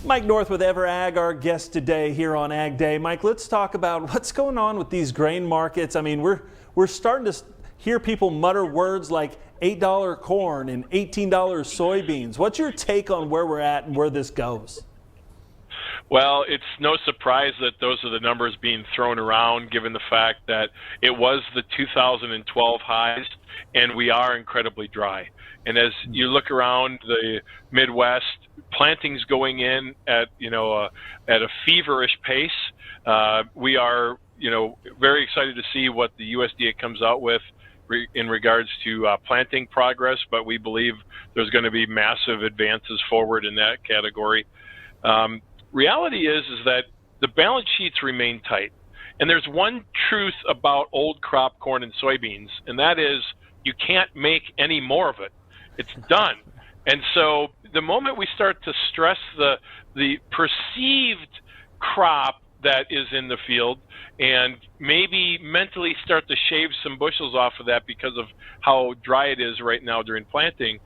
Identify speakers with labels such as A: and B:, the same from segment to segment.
A: Mike North with EverAg, our guest today here on Ag Day. Mike, let's talk about what's going on with these grain markets. I mean, we're starting to hear people mutter words like $8 corn and $18 soybeans. What's your take on where we're at and where this goes?
B: Well, it's no surprise that those are the numbers being thrown around, given the fact that it was the 2012 highs, and we are incredibly dry. And as you look around the Midwest, planting's going in at a feverish pace. We are very excited to see what the USDA comes out with in regards to planting progress, but we believe there's going to be massive advances forward in that category. Reality is that the balance sheets remain tight. And there's one truth about old crop corn and soybeans, and that is you can't make any more of it. It's done. And so the moment we start to stress the perceived crop that is in the field and maybe mentally start to shave some bushels off of that because of how dry it is right now during planting,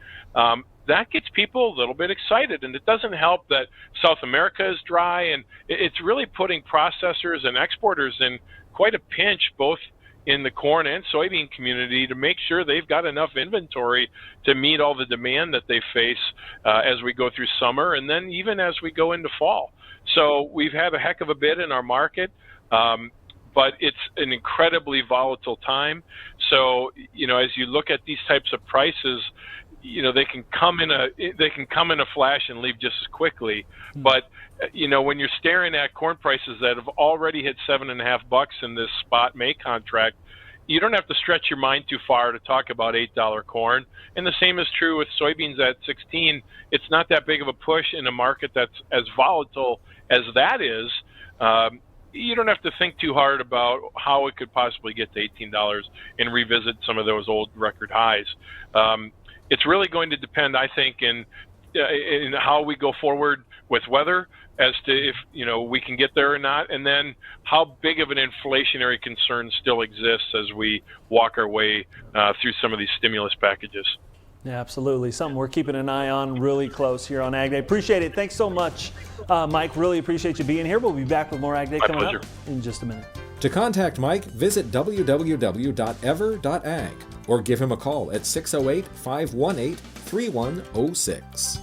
B: that gets people a little bit excited. And it doesn't help that South America is dry, and it's really putting processors and exporters in quite a pinch, both in the corn and soybean community, to make sure they've got enough inventory to meet all the demand that they face as we go through summer and then even as we go into fall. So we've had a heck of a bid in our market, but it's an incredibly volatile time. So, as you look at these types of prices, they can come in a flash and leave just as quickly. But when you're staring at corn prices that have already hit $7.50 in this spot May contract, you don't have to stretch your mind too far to talk about $8 corn. And the same is true with soybeans at 16. It's not that big of a push in a market that's as volatile as that is. You don't have to think too hard about how it could possibly get to $18 and revisit some of those old record highs. It's really going to depend, I think, in how we go forward with weather as to if we can get there or not, and then how big of an inflationary concern still exists as we walk our way through some of these stimulus packages.
A: Yeah, absolutely. Something we're keeping an eye on really close here on Ag Day. Appreciate it. Thanks so much, Mike. Really appreciate you being here. We'll be back with more Ag Day coming up in just a minute.
C: To contact Mike, visit www.ever.ag or give him a call at 608-518-3106.